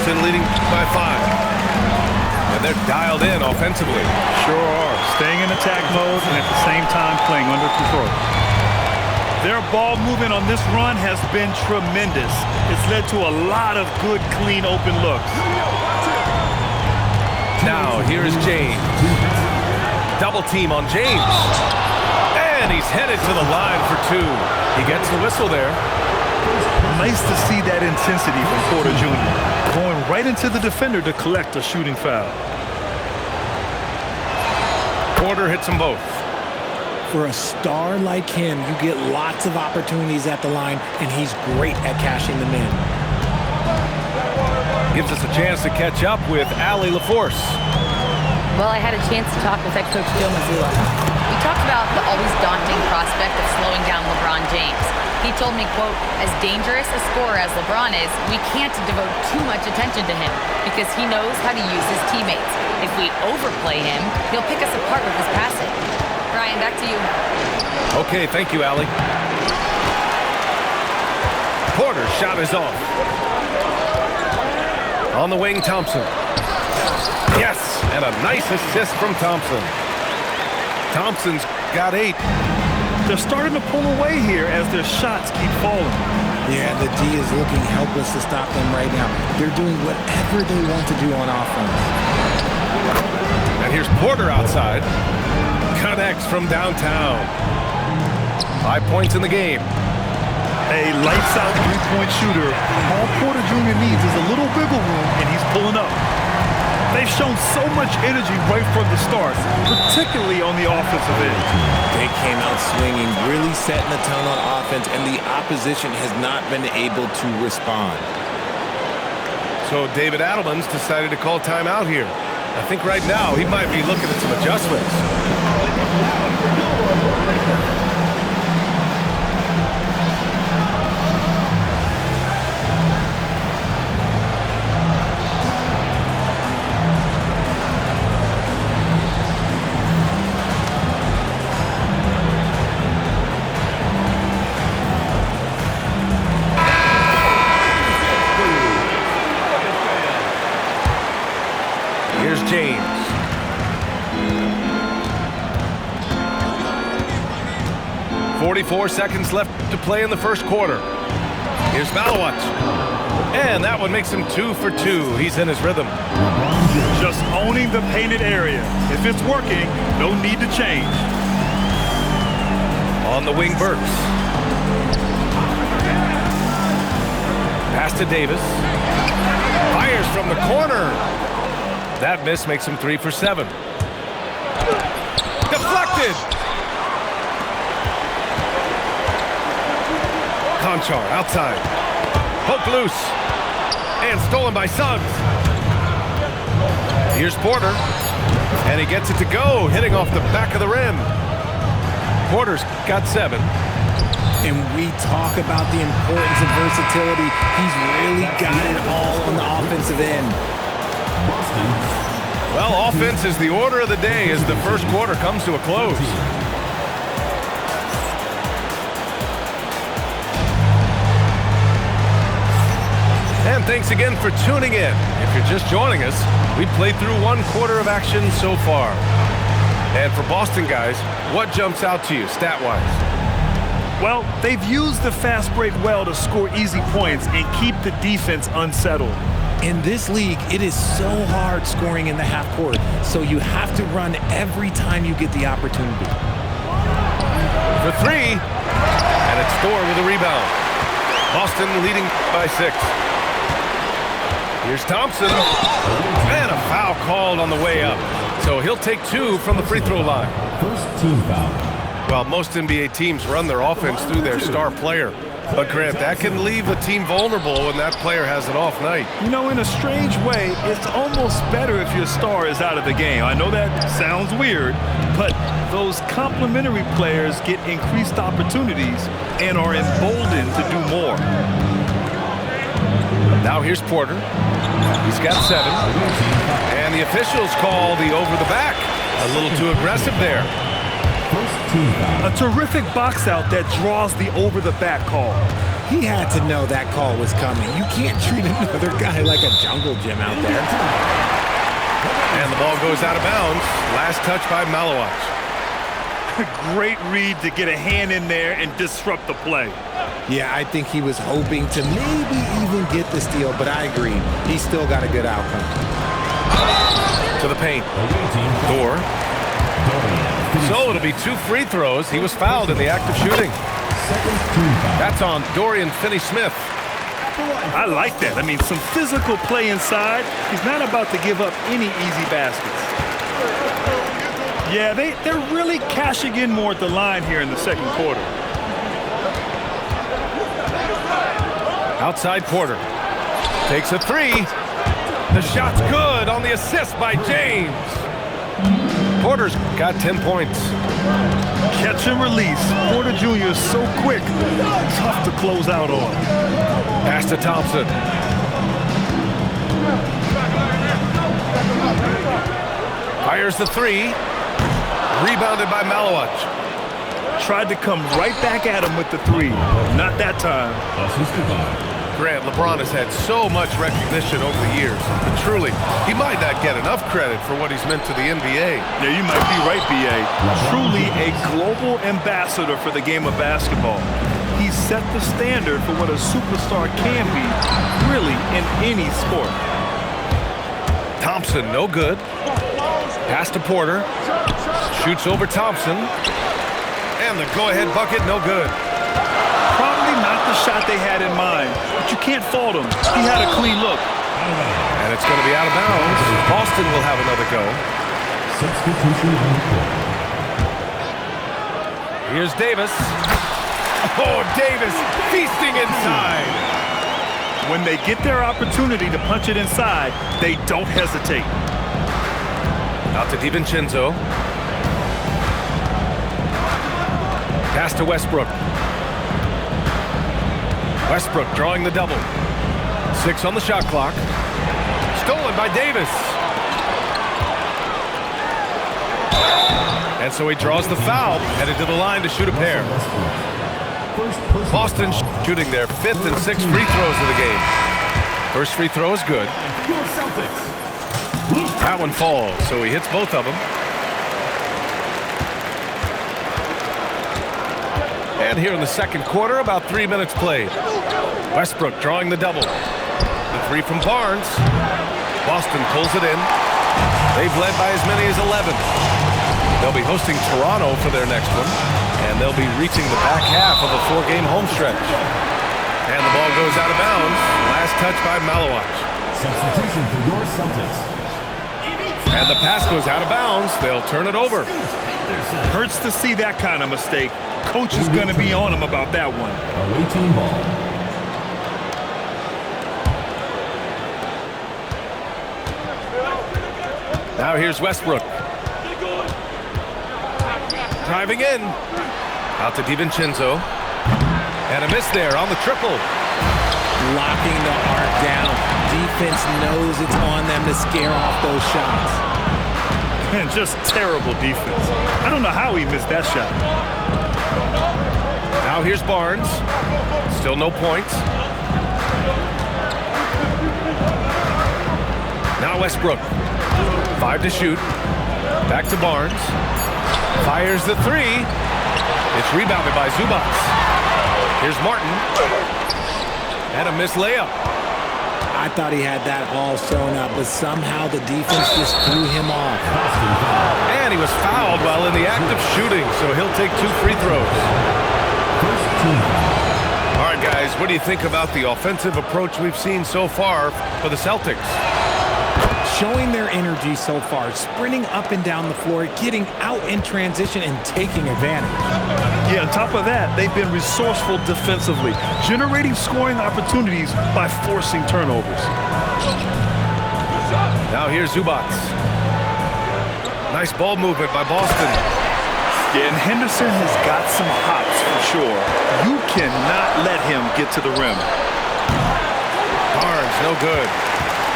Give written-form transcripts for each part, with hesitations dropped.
Thompson leading by 5. And they're dialed in offensively. Sure are. Staying in attack mode and at the same time playing under control. Their ball movement on this run has been tremendous. It's led to a lot of good, clean, open looks. Now, here is James. Double team on James. And he's headed to the line for 2. He gets the whistle there. Nice to see that intensity from Porter Jr. Going right into the defender to collect a shooting foul. Porter hits them both. For a star like him, you get lots of opportunities at the line, and he's great at cashing them in. Gives us a chance to catch up with Allie LaForce. Well, I had a chance to talk with head coach Joe Mazzulla. We talked about the always daunting prospect of slowing down LeBron James. He told me, quote, as dangerous a scorer as LeBron is, we can't devote too much attention to him because he knows how to use his teammates. If we overplay him, he'll pick us apart with his passing. Ryan, back to you. Okay, thank you, Allie. Porter's shot is off. On the wing, Thompson. Yes, and a nice assist from Thompson. Thompson's got 8. They're starting to pull away here as their shots keep falling. Yeah, the D is looking helpless to stop them right now. They're doing whatever they want to do on offense. And here's Porter outside. Connects from downtown. 5 points in the game. A lights-out three-point shooter. All Porter Jr. needs is a little wiggle room, and he's pulling up. They've shown so much energy right from the start, particularly on the offensive end. They came out swinging, really setting the tone on offense, and the opposition has not been able to respond. So David Adelman's decided to call timeout here. I think right now he might be looking at some adjustments. Here's James. .44 seconds left to play in the first quarter. Here's Malawat. And that one makes him 2 for 2. He's in his rhythm. Just owning the painted area. If it's working, no need to change. On the wing, Burks. Pass to Davis. Fires from the corner. That miss makes him 3 for 7. Deflected. Conchar outside. Poke loose. And stolen by Suggs. Here's Porter. And he gets it to go, hitting off the back of the rim. Porter's got 7. And we talk about the importance of versatility. He's really got it all on the offensive end. Well, offense is the order of the day as the first quarter comes to a close. And thanks again for tuning in. If you're just joining us, we've played through 1 quarter of action so far. And for Boston guys, what jumps out to you stat-wise? Well, they've used the fast break well to score easy points and keep the defense unsettled. In this league, it is so hard scoring in the half court, so you have to run every time you get the opportunity. For 3, and it's Thor with a rebound. Boston leading by 6. Here's Thompson, and a foul called on the way up. So he'll take 2 from the free throw line. First team foul. Well, most NBA teams run their offense through their star player. But, Grant, that can leave a team vulnerable when that player has an off night. You know, in a strange way, it's almost better if your star is out of the game. I know that sounds weird, but those complementary players get increased opportunities and are emboldened to do more. Now here's Porter. He's got 7. And the officials call the over the back. A little too aggressive there. A terrific box out that draws the over-the-back call. He had to know that call was coming. You can't treat another guy like a jungle gym out there. And the ball goes out of bounds. Last touch by Malawach. Great read to get a hand in there and disrupt the play. Yeah, I think he was hoping to maybe even get the steal, but I agree. He still got a good outcome. To the paint. Door. So it'll be 2 free throws. He was fouled in the act of shooting. That's on Dorian Finney-Smith. I like that. I mean, some physical play inside. He's not about to give up any easy baskets. Yeah, they're really cashing in more at the line here in the second quarter. Outside Porter. Takes a 3. The shot's good on the assist by James. Porter's got 10 points. Catch and release. Porter Jr. is so quick. Tough to close out on. Pass to Thompson. Fires the 3. Rebounded by Malawach. Tried to come right back at him with the 3. Not that time. Grant, LeBron has had so much recognition over the years. But truly, he might not get enough credit for what he's meant to the NBA. Yeah, you might be right, B.A. Truly a global ambassador for the game of basketball. He set the standard for what a superstar can be, really, in any sport. Thompson, no good. Pass to Porter. Shoots over Thompson. And the go-ahead bucket, no good. Probably not the shot they had in mind, but you can't fault him. He had a clean look. And it's going to be out of bounds. Boston will have another go. Here's Davis. Oh, Davis feasting inside. When they get their opportunity to punch it inside, they don't hesitate. Out to DiVincenzo. Pass to Westbrook. Westbrook drawing the double. 6 on the shot clock. Stolen by Davis. And so he draws the foul, headed to the line to shoot a pair. Boston shooting their 5th and 6th free throws of the game. First free throw is good. That one falls, so he hits both of them. And here in the second quarter, about 3 minutes played. Westbrook drawing the double. The 3 from Barnes. Boston pulls it in. They've led by as many as 11. They'll be hosting Toronto for their next one, and they'll be reaching the back half of a 4-game home stretch. And the ball goes out of bounds. Last touch by Malawach. Substitution for your Celtics. And the pass goes out of bounds. They'll turn it over. Hurts to see that kind of mistake. Coach is going to be on him about that one. Away team ball. Now here's Westbrook. Driving in. Out to DiVincenzo. And a miss there on the triple. Locking the arc down. Defense knows it's on them to scare off those shots. And just terrible defense. I don't know how he missed that shot. Now here's Barnes. Still no points. Now Westbrook. 5 to shoot. Back to Barnes. Fires the 3. It's rebounded by Zubac. Here's Martin. And a missed layup. I thought he had that all sewn up, but somehow the defense just threw him off. And he was fouled while in the act of shooting, so he'll take 2 free throws. All right, guys, what do you think about the offensive approach we've seen so far for the Celtics? Showing their energy so far, sprinting up and down the floor, getting out in transition, and taking advantage. Yeah, on top of that, they've been resourceful defensively, generating scoring opportunities by forcing turnovers. Now here's Zubac. Nice ball movement by Boston. Yeah, and Henderson has got some hops for sure. You cannot let him get to the rim. Barnes, no good.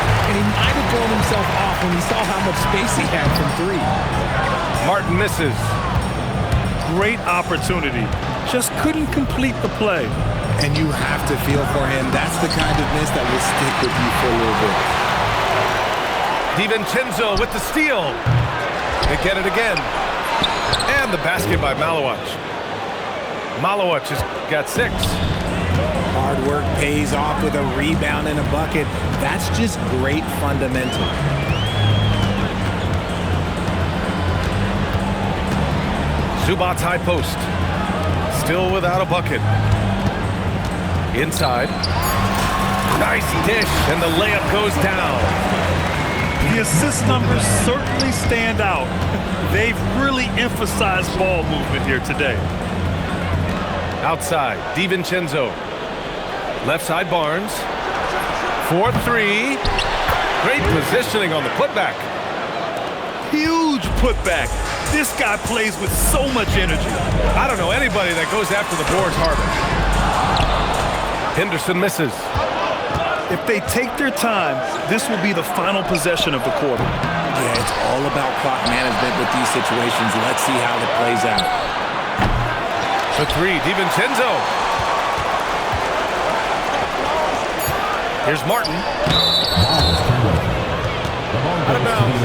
And he might have blown himself off when he saw how much space he had from 3. Martin misses. Great opportunity. Just couldn't complete the play. And you have to feel for him. That's the kind of miss that will stick with you for a little bit. DiVincenzo with the steal. They get it again. And the basket by Malowicz. Malowicz has got 6. Hard work pays off with a rebound and a bucket. That's just great fundamental. Zubac's high post. Still without a bucket. Inside. Nice dish, and the layup goes down. The assist numbers certainly stand out. They've really emphasized ball movement here today. Outside, DiVincenzo. Left side, Barnes. 4-3. Great positioning on the putback. Huge putback. This guy plays with so much energy. I don't know anybody that goes after the boards harder. Henderson misses. If they take their time, this will be the final possession of the quarter. Yeah, it's all about clock management with these situations. Let's see how it plays out. The 3, DiVincenzo. Here's Martin. Out of bounds.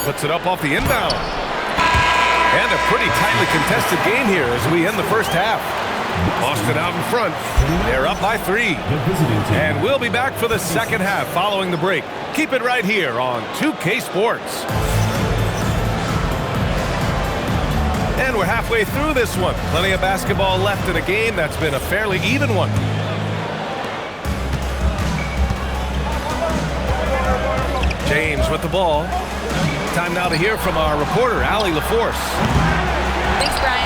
Puts it up off the inbound. And a pretty tightly contested game here as we end the first half. Boston out in front. They're up by 3. And we'll be back for the second half following the break. Keep it right here on 2K Sports. And we're halfway through this one. Plenty of basketball left in a game that's been a fairly even one. James with the ball. Time now to hear from our reporter, Allie LaForce. Thanks, Brian.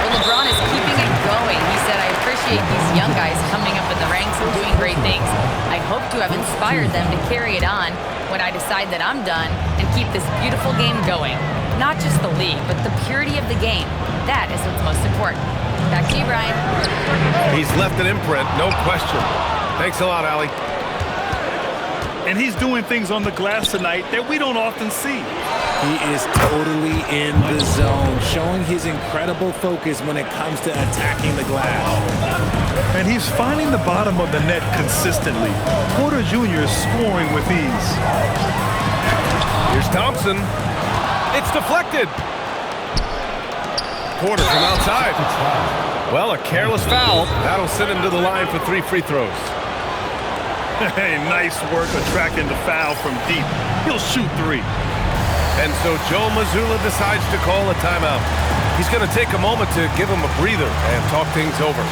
Well, LeBron is keeping it going. He said, I appreciate these young guys coming up in the ranks and doing great things. I hope to have inspired them to carry it on when I decide that I'm done and keep this beautiful game going. Not just the league, but the purity of the game. That is what's most important. Back to you, Brian. He's left an imprint, no question. Thanks a lot, Allie. And he's doing things on the glass tonight that we don't often see. He is totally in the zone, showing his incredible focus when it comes to attacking the glass. And he's finding the bottom of the net consistently. Porter Jr. is scoring with ease. Here's Thompson. It's deflected. Porter from outside. Well, a careless foul. That'll send him to the line for 3 free throws. Hey, nice work attracting the foul from deep. He'll shoot 3. And so Joe Mazzulla decides to call a timeout. He's going to take a moment to give him a breather and talk things over.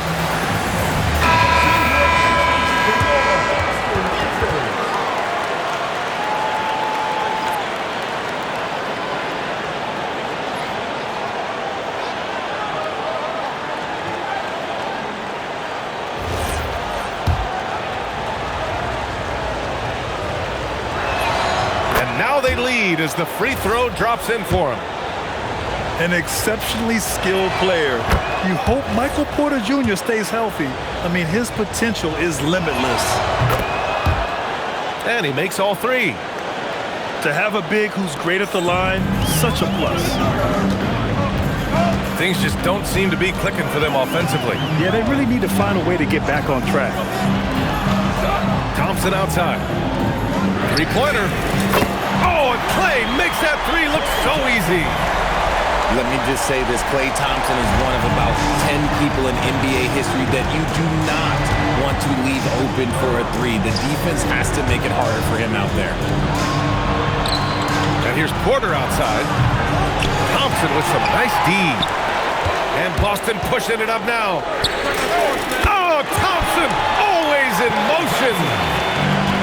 They lead as the free throw drops in for him. An exceptionally skilled player. You hope Michael Porter Jr. stays healthy. I mean, his potential is limitless. And he makes all 3. To have a big who's great at the line, such a plus. Things just don't seem to be clicking for them offensively. Yeah, they really need to find a way to get back on track. Thompson outside. 3-pointer. Oh, and Klay makes that 3 look so easy. Let me just say this. Klay Thompson is one of about 10 people in NBA history that you do not want to leave open for a 3. The defense has to make it harder for him out there. And here's Porter outside. Thompson with some nice D. And Boston pushing it up now. Oh, Thompson always in motion.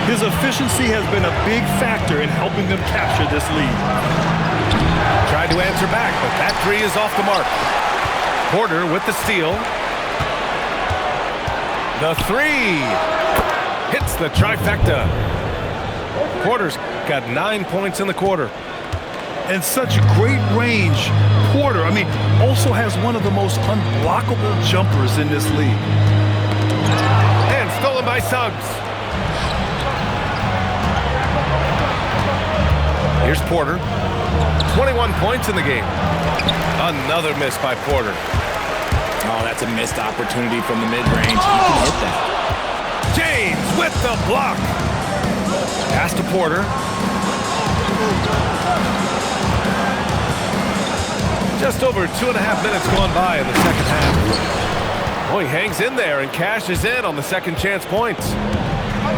His efficiency has been a big factor in helping them capture this lead. Tried to answer back, but that 3 is off the mark. Porter with the steal. The 3 hits the trifecta. Porter's got 9 points in the quarter. And such great range. Porter, also has one of the most unblockable jumpers in this league. And stolen by Suggs. Here's Porter. 21 points in the game. Another miss by Porter. Oh, that's a missed opportunity from the mid-range. He can hit that. James with the block. Pass to Porter. Just over 2.5 minutes gone by in the second half. Oh, he hangs in there and cashes in on the second chance points.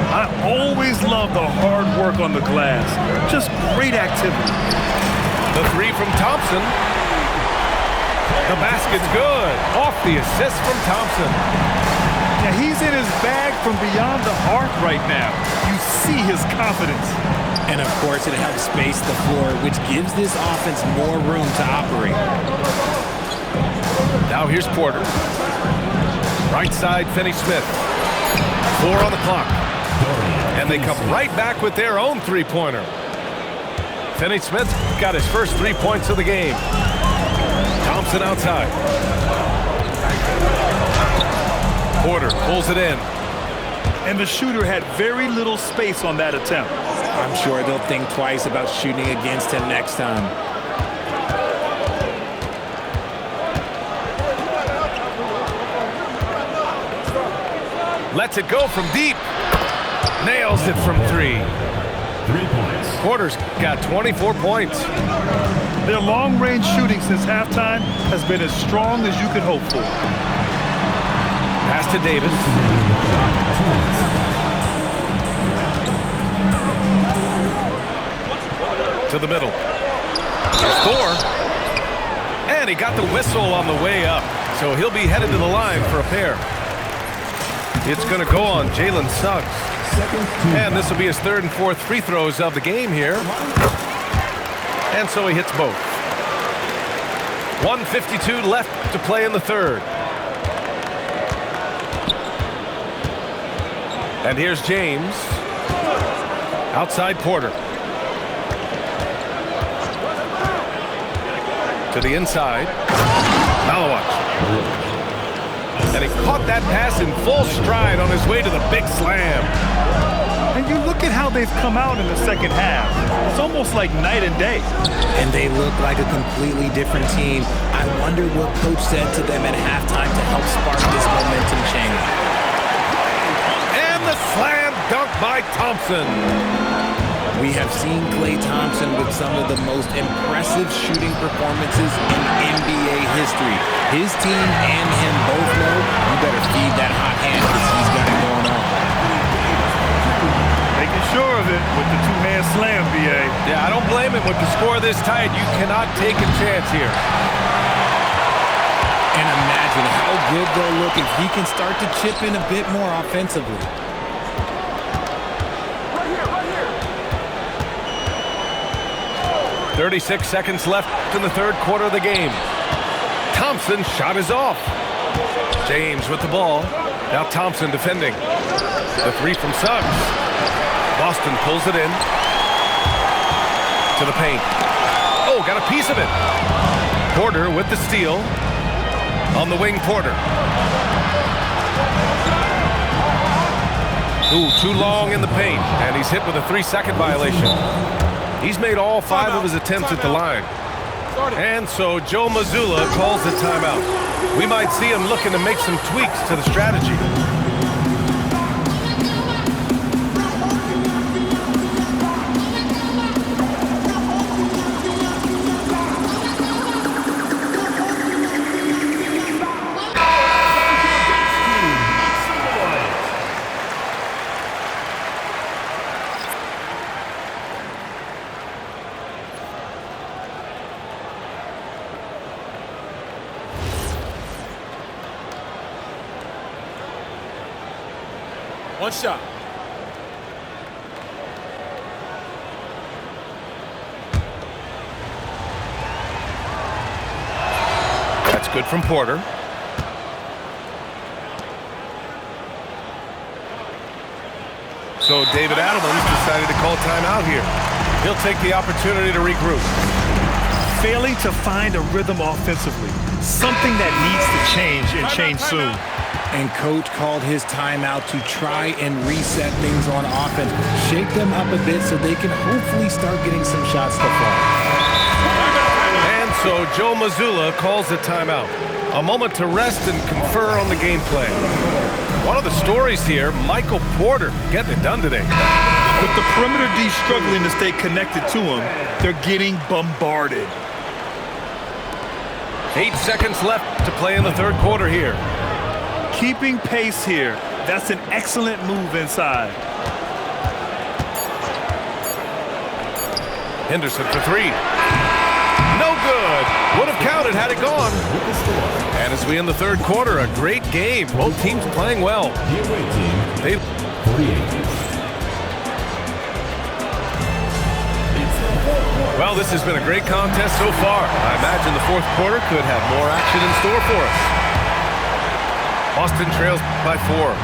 I always love the hard work on the glass. Just great activity. The three from Thompson. The basket's good. Off the assist from Thompson. Now he's in his bag from beyond the arc right now. You see his confidence. And of course, it helps space the floor, which gives this offense more room to operate. Now here's Porter. Right side, Finney-Smith. 4 on the clock. And they come right back with their own three-pointer. Finney-Smith got his first 3 points of the game. Thompson outside. Porter pulls it in. And the shooter had very little space on that attempt. I'm sure they'll think twice about shooting against him next time. Lets it go from deep. Nails it from 3. 3 points. Porter's got 24 points. Their long-range shooting since halftime has been as strong as you could hope for. Pass to Davis. To the middle. There's 4. And he got the whistle on the way up. So he'll be headed to the line for a pair. It's going to go on Jalen Suggs. And this will be his 3rd and 4th free throws of the game here. And so he hits both. 1:52 left to play in the 3rd. And here's James. Outside Porter. To the inside. Malawach. And he caught that pass in full stride on his way to the big slam. And you look at how they've come out in the second half. It's almost like night and day. And they look like a completely different team. I wonder what coach said to them at halftime to help spark this momentum change. And the slam dunk by Thompson. We have seen Klay Thompson with some of the most impressive shooting performances in NBA history. His team and him both know you better feed that hot hand because he's got it going on. Making sure of it with the two-hand slam, B.A. Yeah, I don't blame him with the score this tight. You cannot take a chance here. And imagine how good they'll look if he can start to chip in a bit more offensively. 36 seconds left in the 3rd quarter of the game. Thompson shot is off. James with the ball. Now Thompson defending. The 3 from Suggs. Boston pulls it in. To the paint. Oh, got a piece of it. Porter with the steal. On the wing, Porter. Ooh, too long in the paint. And he's hit with a 3-second violation. He's made all 5 of his attempts at the line. And so Joe Mazzulla calls the timeout. We might see him looking to make some tweaks to the strategy. One shot. That's good from Porter. So David Adelman decided to call timeout here. He'll take the opportunity to regroup. Failing to find a rhythm offensively. Something that needs to change and change soon. And coach called his timeout to try and reset things on offense. Shake them up a bit so they can hopefully start getting some shots to fall. And so Joe Mazzulla calls the timeout. A moment to rest and confer on the game plan. One of the stories here, Michael Porter getting it done today. With the perimeter D struggling to stay connected to him, they're getting bombarded. 8 seconds left to play in the third quarter here. Keeping pace here. That's an excellent move inside. Henderson for three. No good. Would have counted had it gone. And as we end the third quarter, a great game. Both teams playing well. The away team, They 48. Well, this has been a great contest so far. I imagine the fourth quarter could have more action in store for us. Boston trails by 4.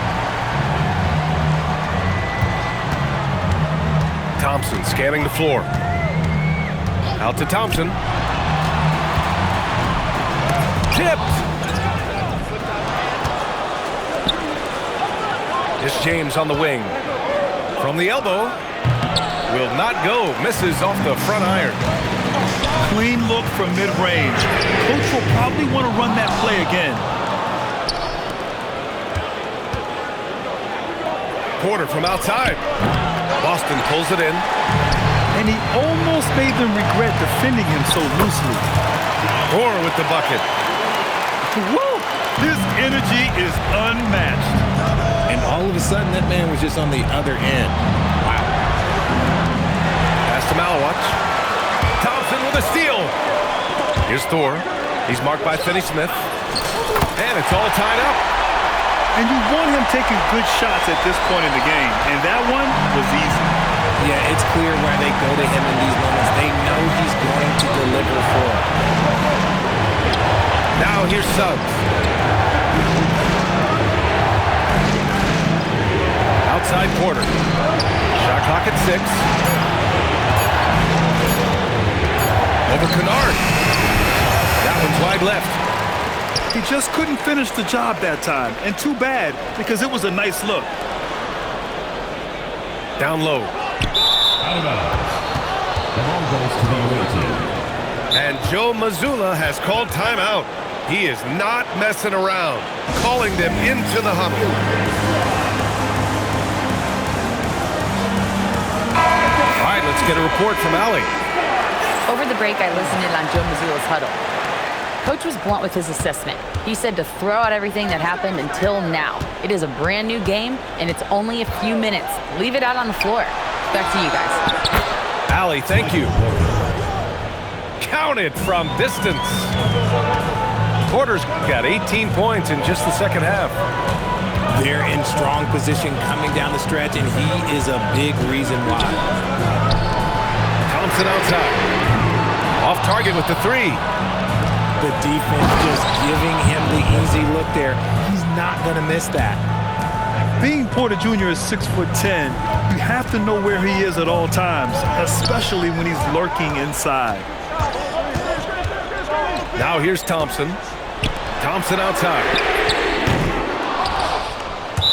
Thompson scanning the floor. Out to Thompson. Tipped. It's James on the wing. From the elbow. Will not go. Misses off the front iron. Clean look from mid-range. Coach will probably want to run that play again. Porter from outside. Boston pulls it in. And he almost made them regret defending him so loosely. Porter with the bucket. Woo! His energy is unmatched. And all of a sudden, that man was just on the other end. Wow. Pass to Malawatch. Thompson with a steal. Here's Thor. He's marked by Finney-Smith. And it's all tied up. And you want him taking good shots at this point in the game. And that one was easy. Yeah, it's clear why they go to him in these moments. They know he's going to deliver for them. Now here's Suggs. Outside Porter. Shot clock at 6. Over Kennard. That one's wide left. He just couldn't finish the job that time. And too bad, because it was a nice look. Down low. Out of bounds. The ball goes to the away team. And Joe Mazzulla has called timeout. He is not messing around. Calling them into the huddle. All right, let's get a report from Allie. Over the break, I listened in on Joe Mazzulla's huddle. Coach was blunt with his assessment. He said to throw out everything that happened until now. It is a brand new game, and it's only a few minutes. Leave it out on the floor. Back to you guys. Allie, thank you. Counted from distance. Porter's got 18 points in just the second half. They're in strong position coming down the stretch, and he is a big reason why. Thompson outside. Off target with the 3. The defense just giving him the easy look there. He's not going to miss that. Being Porter Jr. is 6'10", you have to know where he is at all times, especially when he's lurking inside. Now here's Thompson. Thompson outside.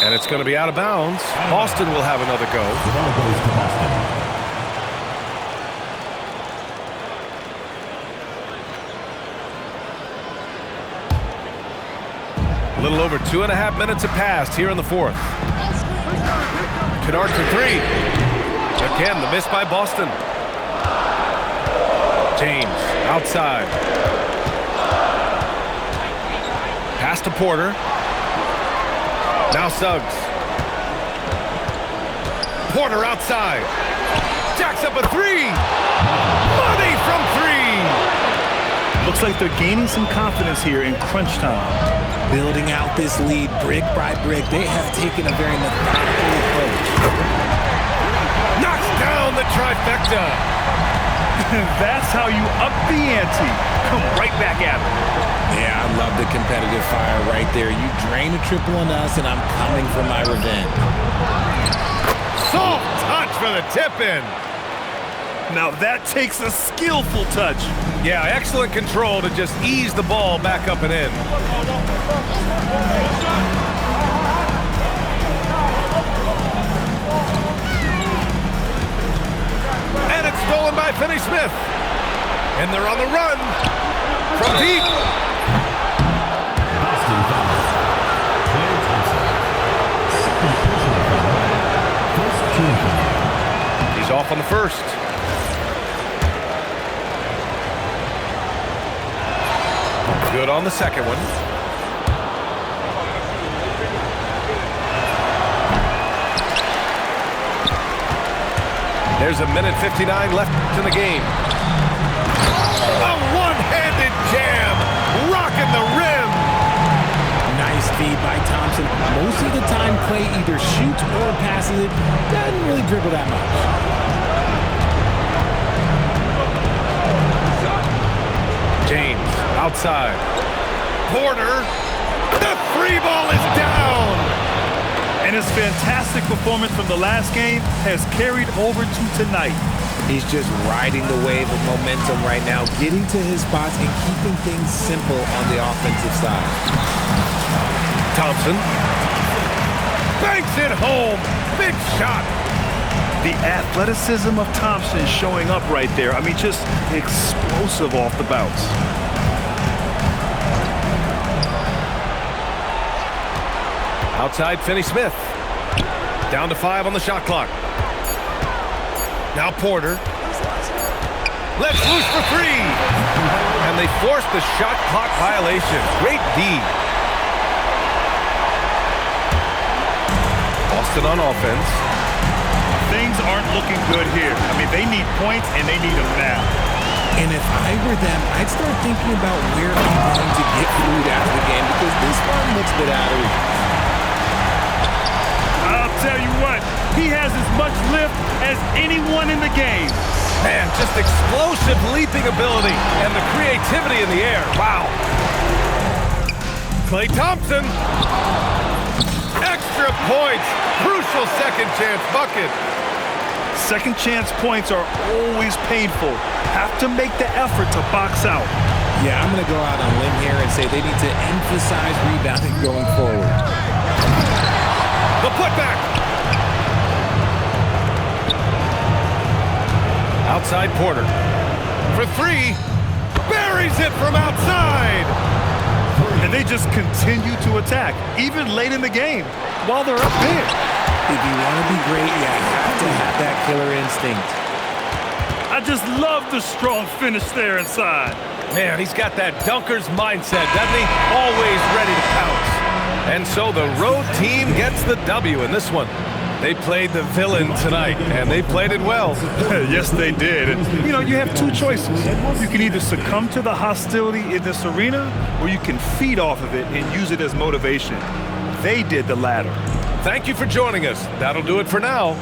And it's going to be out of bounds. Boston will have another go. The ball goes to Boston. A little over 2.5 minutes have passed here in the fourth. Kennard for 3. Again, the miss by Boston. James outside. Pass to Porter. Now Suggs. Porter outside. Jacks up a 3. Money from 3. Looks like they're gaining some confidence here in crunch time. Building out this lead brick by brick. They have taken a very methodical approach. Knocks down the trifecta. That's how you up the ante. Come right back at him. Yeah, I love the competitive fire right there. You drain a triple on us, and I'm coming for my revenge. Soft touch for the tip-in. Now that takes a skillful touch. Yeah, excellent control to just ease the ball back up and in. And it's stolen by Finney Smith. And they're on the run from deep. Boston foul. Clay Thompson. Second personal foul. First team foul. He's off on the first. Good on the second one. There's a minute 59 left in the game. A one-handed jam, rocking the rim. Nice feed by Thompson. Most of the time, Clay either shoots or passes it. Doesn't really dribble that much. James outside. Porter. The three ball is down. And his fantastic performance from the last game has carried over to tonight. He's just riding the wave of momentum right now, getting to his spots and keeping things simple on the offensive side. Thompson. Banks it home. Big shot. The athleticism of Thompson showing up right there. I mean, just explosive off the bounce. Outside Finney Smith. Down to 5 on the shot clock. Now Porter. Let's loose for 3. And they forced the shot clock violation. Great D. Boston on offense. Things aren't looking good here. I mean, they need points, and they need them now. And if I were them, I'd start thinking about where I'm going to get food after the game because this one looks a bit out of reach. I'll tell you what, he has as much lift as anyone in the game. Man, just explosive leaping ability and the creativity in the air. Wow. Klay Thompson. Extra points. Crucial second chance bucket. Second chance points are always painful. Have to make the effort to box out. Yeah, I'm going to go out on a limb here and say they need to emphasize rebounding going forward. The putback. Outside Porter. For 3. Buries it from outside. And they just continue to attack, even late in the game, while they're up big. If you want to be great, you have to have that killer instinct. I just love the strong finish there inside. Man, he's got that dunker's mindset, doesn't he? Always ready to pounce. And so the road team gets the W in this one. They played the villain tonight, and they played it well. Yes, they did. And, you know, you have two choices. You can either succumb to the hostility in this arena, or you can feed off of it and use it as motivation. They did the latter. Thank you for joining us. That'll do it for now.